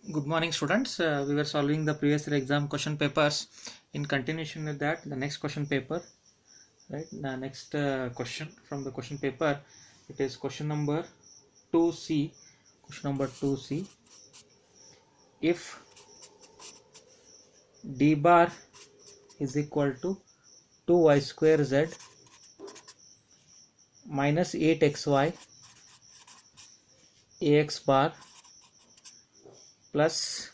Good morning, students. We were solving the previous year exam question papers. In continuation with that, the next question paper, right? The next question from the question paper, it is question number 2C. Question number 2C. If d bar is equal to 2y square z minus 8xy ax bar plus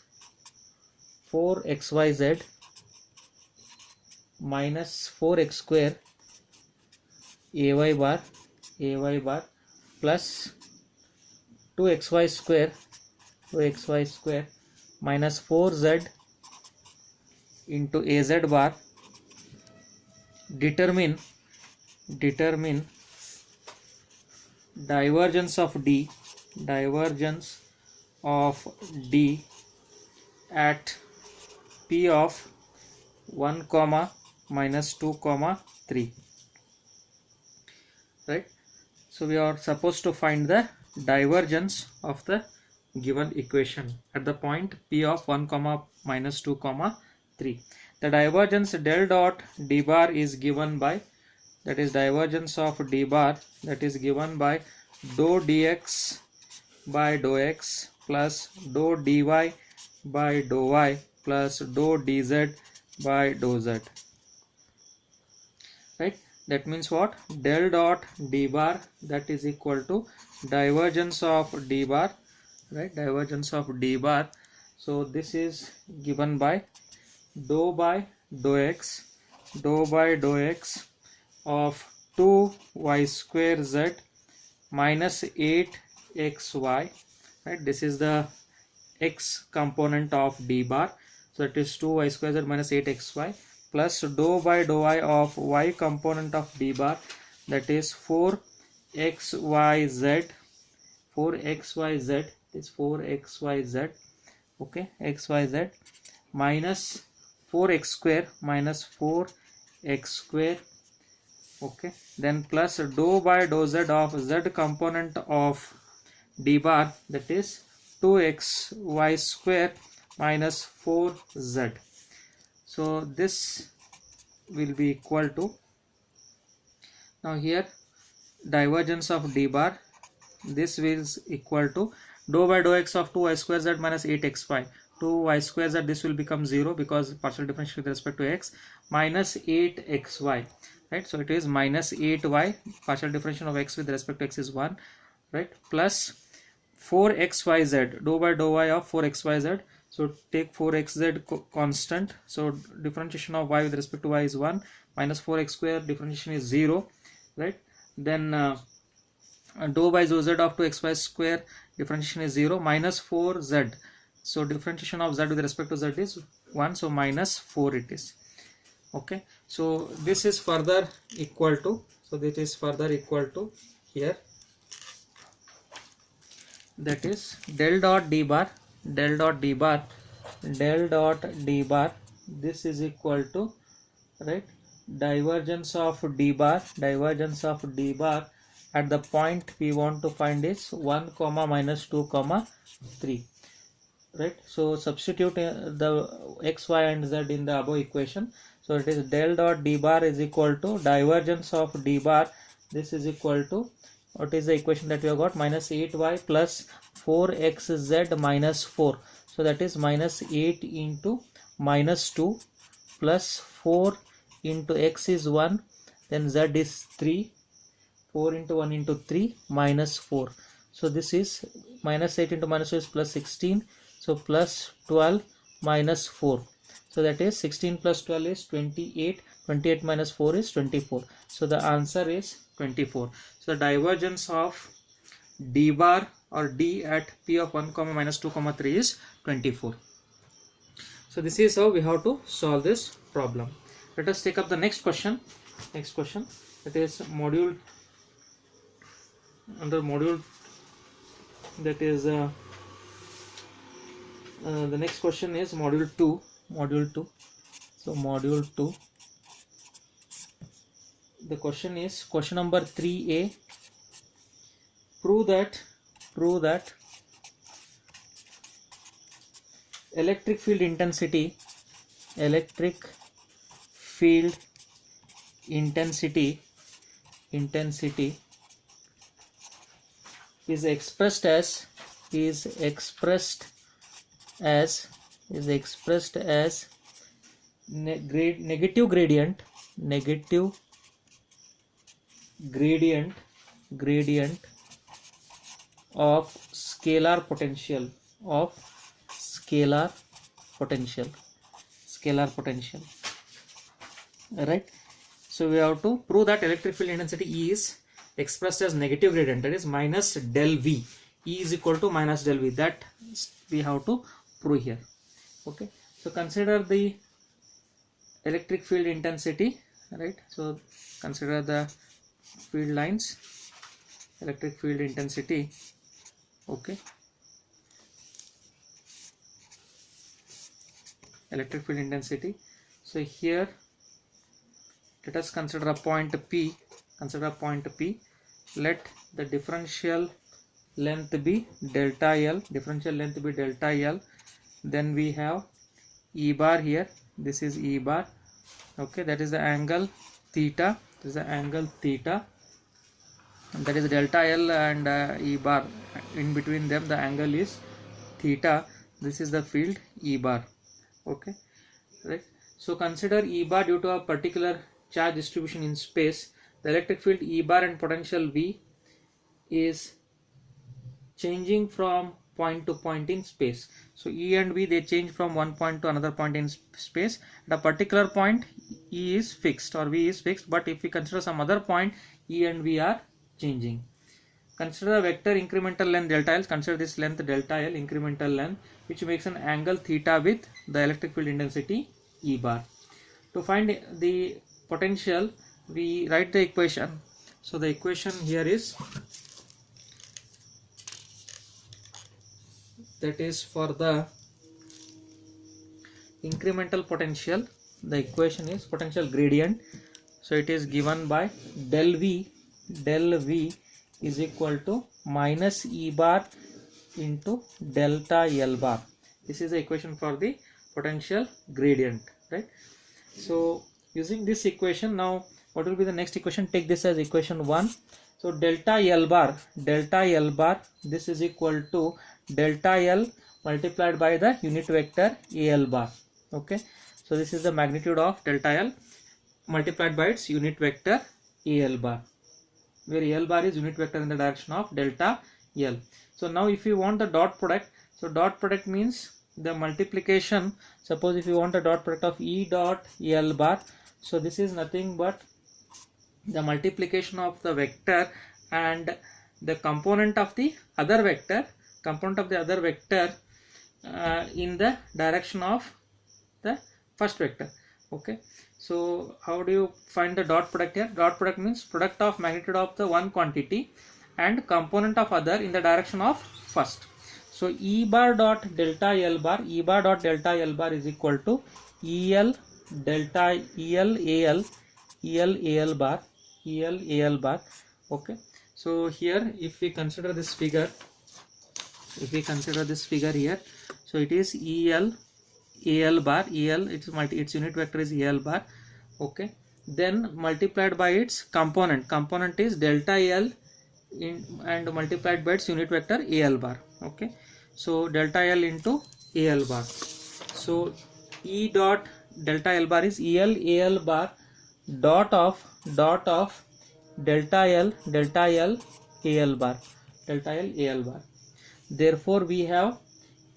4xyz minus 4x square ay bar plus 2xy square minus 4z into az bar, determine divergence of d at p of 1 comma minus 2 comma 3, right? So we are supposed to find the divergence of the given equation at the point p of 1 comma minus 2 comma 3. The divergence del dot d bar is given by, that is divergence of d bar, that is given by dou dx by dou x plus dou dy by dou y plus dou dz by dou z, right? That means what? Del dot d bar, that is equal to divergence of d bar, right? Divergence of d bar. So this is given by dou by dou x of 2y square z minus 8xy, right? This is the x component of d bar, so it is 2y square z minus 8xy plus dou by dou y of y component of d bar, that is 4xyz, is 4xyz, okay, xyz minus 4x square, okay, then plus dou by dou z of z component of d bar, that is 2xy square minus 4z. So this will be equal to, now here divergence of d bar, this is equal to dou by dou x of 2y square z minus 8xy, 2y square z, this will become 0 because partial differential with respect to x, minus 8xy, right? So it is minus 8y, partial differential of x with respect to x is 1, right? Plus 4xyz, dou by dou y of 4xyz, so take 4xz constant, so differentiation of y with respect to y is 1, minus 4x square, differentiation is 0, right? Then dou by dou z of 2xy square, differentiation is 0, minus 4z, so differentiation of z with respect to z is 1, so minus 4 it is, okay. So this is further equal to, so this is further equal to here, that is del dot d bar, this is equal to, right, divergence of d bar at the point we want to find is 1 comma minus 2 comma 3, right? So substitute the x, y and z in the above equation, so it is del dot d bar is equal to divergence of d bar, this is equal to, what is the equation that we have got, minus 8y plus 4xz minus 4, so that is minus 8 into minus 2 plus 4 into x is 1, then z is 3, 4 into 1 into 3 minus 4, so this is minus 8 into minus 2 is plus 16, so plus 12 minus 4, so that is 16 plus 12 is 28, 28 minus 4 is 24, so the answer is 24. So the divergence of d bar or d at p of 1 comma minus 2 comma 3 is 24. So this is how we have to solve this problem. Let us take up the next question. That is module, under module, that is the next question is module 2. So module 2, the question is question number 3a. Prove that electric field intensity is expressed as negative gradient of scalar potential right. So we have to prove that electric field intensity E is expressed as negative gradient, that is minus del V. E is equal to minus del V, that we have to prove here. Okay, so consider the electric field intensity, right? So consider the field lines, electric field intensity. Okay, electric field intensity. So here let us consider a point P. Let the differential length be delta L. Then we have E bar here. This is E bar. Okay, that is the angle theta. That is delta L and E bar. In between them, the angle is theta. This is the field E bar. Okay, right. So consider E bar due to a particular charge distribution in space. The electric field E bar and potential V is changing from point to point in space. So E and V, they change from one point to another point in space. At a particular point, E is fixed or V is fixed, but if we consider some other point, E and V are changing. Consider a vector incremental length delta L. Consider this length delta L, incremental length, which makes an angle theta with the electric field intensity E bar. To find the potential, we write the equation. So the equation here is, that is for the incremental potential, the equation is potential gradient. So it is given by del V is equal to minus E bar into delta L bar. This is the equation for the potential gradient, right? So using this equation, now what will be the next equation? Take this as equation 1. So delta L bar, this is equal to delta L multiplied by the unit vector AL bar. Okay, so this is the magnitude of delta L multiplied by its unit vector AL bar, where AL bar is unit vector in the direction of delta L. So now if you want the dot product, so dot product means the multiplication. Suppose if you want the dot product of E dot L bar, so this is nothing but the multiplication of the vector and the component of the other vector in the direction of the first vector. Okay, so how do you find the dot product here? Dot product means product of magnitude of the one quantity and component of other in the direction of first. So E bar dot delta L bar, is equal to EL AL bar. Okay, so here if we consider this figure, here, so it is AL bar, its unit vector is AL bar. Okay, then multiplied by its component is delta L and multiplied by its unit vector AL bar. Okay, so delta L into AL bar. So E dot delta L bar is EL AL bar dot of delta L AL bar. Therefore we have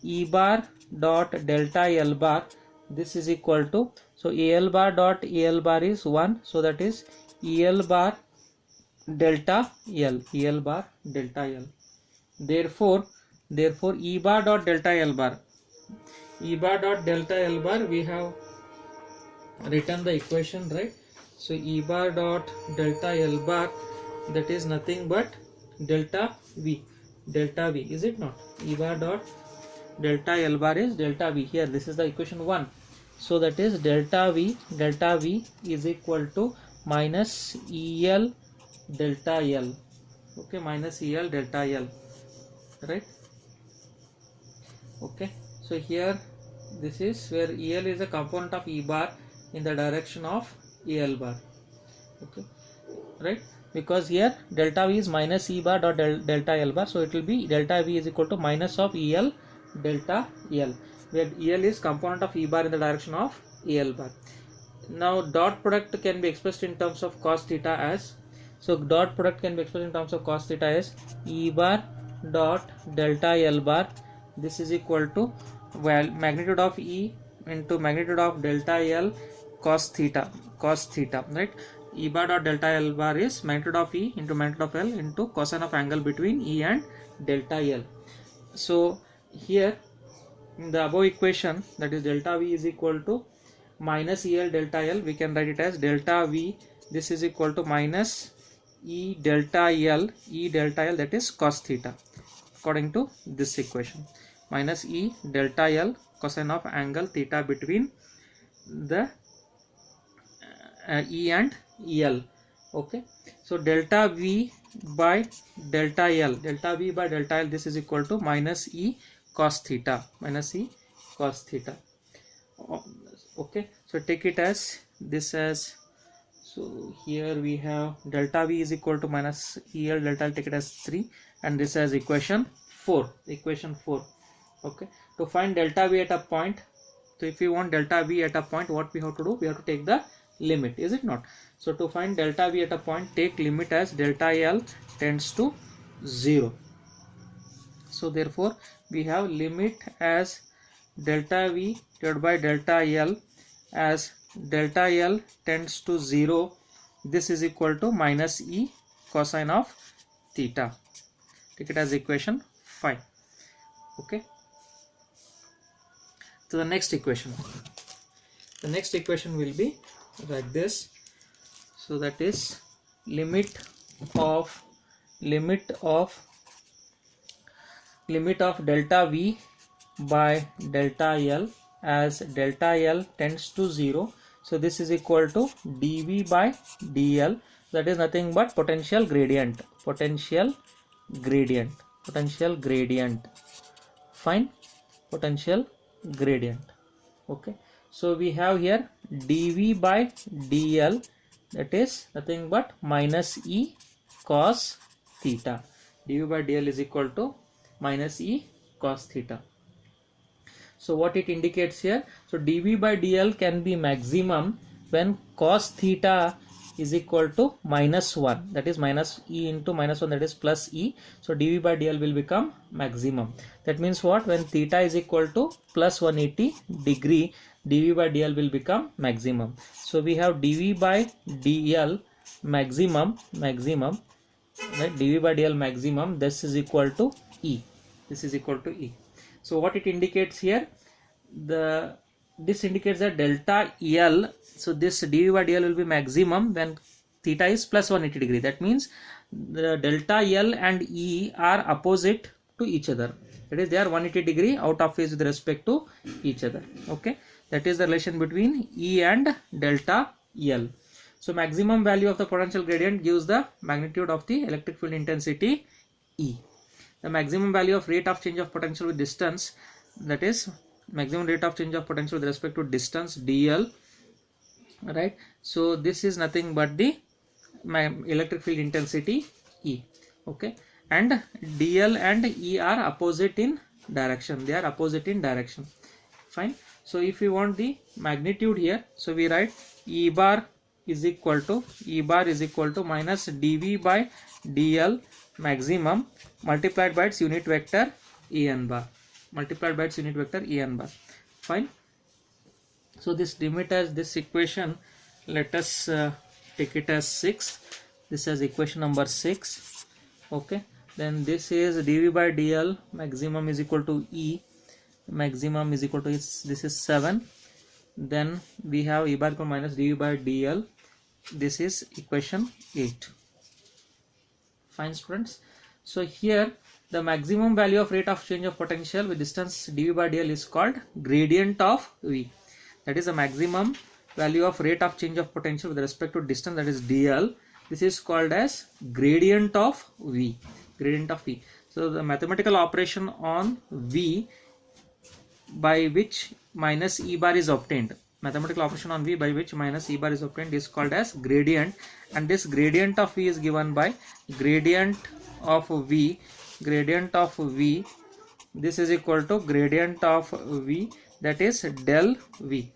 E bar dot delta L bar, this is equal to, so AL bar dot AL bar is 1, so that is EL bar delta L. Therefore E bar dot delta L bar, we have written the equation, right? So E bar dot delta L bar, that is nothing but delta V, is it not? E bar dot delta L bar is delta V. Here this is the equation 1. So that is delta V is equal to minus EL delta L. Okay, minus EL delta L, right? Okay, so here This is where EL is a component of E bar in the direction of EL bar. Okay, right? Because here delta V is minus E bar dot delta L bar, so it will be delta V is equal to minus of EL delta L, where EL is component of E bar in the direction of EL bar. Now dot product can be expressed in terms of cos theta as, so dot product can be expressed in terms of cos theta as E bar dot delta L bar. This is equal to, well, magnitude of E into magnitude of delta L cos theta, right? E bar dot delta L bar is magnitude of E into magnitude of L into cosine of angle between E and delta L. So here in the above equation, that is delta V is equal to minus EL delta L, we can write it as delta V, this is equal to minus E delta L, that is cos theta, according to this equation, minus E delta L cosine of angle theta between the E and EL. Okay, so delta V by delta L, this is equal to minus E cos theta, Okay, so take it as this as, so here we have delta V is equal to minus EL delta L, take it as 3, and this as equation 4. Okay, to find delta V at a point, so if you want delta V at a point, what we have to do? We have to take the limit, is it not? So to find delta V at a point, take limit as delta L tends to 0. So therefore we have limit as delta V divided by delta L as delta L tends to 0. This is equal to minus E cosine of theta. Take it as equation 5. Okay. So the next equation will be like this. So that is limit of delta V by delta L as delta L tends to 0. So this is equal to dV by dL, that is nothing but potential gradient. Fine, potential gradient. Okay, so we have here dV by dL, that is nothing but minus E cos theta. dV by dL is equal to minus E cos theta. So what it indicates here, so dV by dL can be maximum when cos theta is equal to minus 1, that is minus E into minus 1, that is plus E. So dV by dL will become maximum. That means what? When theta is equal to plus 180 degree, dV by dL will become maximum. So we have dV by dL maximum, right? dV by dL maximum, this is equal to E. So what it indicates here, this indicates that delta L, so this dV by dL will be maximum when theta is plus 180 degree. That means the delta L and E are opposite to each other, that is they are 180 degree out of phase with respect to each other. Okay, that is the relation between E and delta L. So maximum value of the potential gradient gives the magnitude of the electric field intensity E. The maximum value of rate of change of potential with distance, that is maximum rate of change of potential with respect to distance dl, right? So this is nothing but the electric field intensity E. Okay, and dl and E are opposite in direction, fine. So if we want the magnitude here, so we write E bar is equal to minus dV by dl maximum multiplied by its unit vector En bar, fine. So this limit as this equation, let us take it as 6, this is equation number 6. Okay, then this is dV by dl maximum is equal to E, maximum is equal to this is 7. Then we have E bar equal minus dV by dl, this is equation 8. Fine students. So here the maximum value of rate of change of potential with distance dV by dl is called gradient of V. That is the maximum value of rate of change of potential with respect to distance, that is dl. This is called as gradient of V. So the mathematical operation on V by which minus E bar is obtained. Mathematical operation on V by which minus E bar is obtained is called as gradient, and this gradient of V is given by gradient of V, this is equal to gradient of V, that is del V.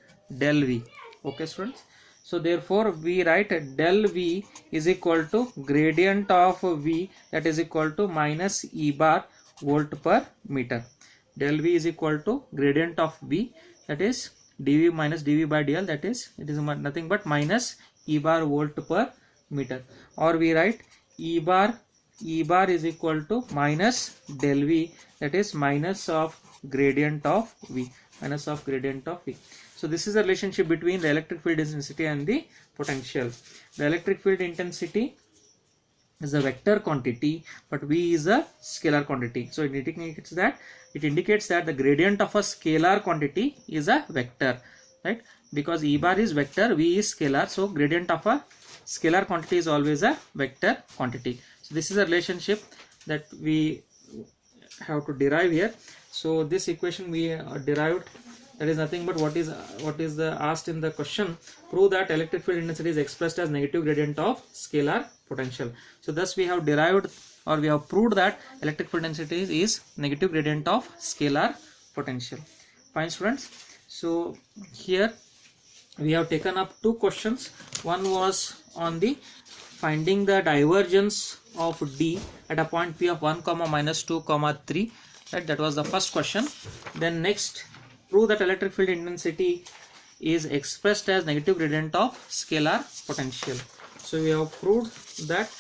Okay students, so therefore we write del V is equal to gradient of V, that is equal to minus E bar volt per meter. Del V is equal to gradient of V, that is dV minus dV by dl, that is it is nothing but minus E bar volt per meter, or we write E bar is equal to minus del V, that is minus of gradient of V. So this is the relationship between the electric field intensity and the potential. The electric field intensity is a vector quantity, but V is a scalar quantity. So it indicates that the gradient of a scalar quantity is a vector, right? Because E bar is vector, V is scalar, so gradient of a scalar quantity is always a vector quantity. So this is a relationship that we have to derive here. So this equation we derived, that is nothing but what is asked in the question. Prove that electric field intensity is expressed as negative gradient of scalar potential. So thus we have derived, or we have proved that electric field intensity is negative gradient of scalar potential. Fine students. So here we have taken up two questions. One was on the finding the divergence of D at a point P of 1, minus 2, 3. Right, that was the first question. Then next, prove that electric field intensity is expressed as negative gradient of scalar potential. So we have proved that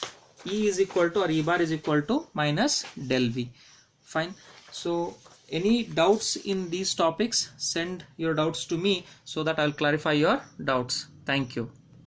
E is equal to, or E bar is equal to minus del V. Fine. So any doubts in these topics, send your doubts to me so that I will clarify your doubts. Thank you.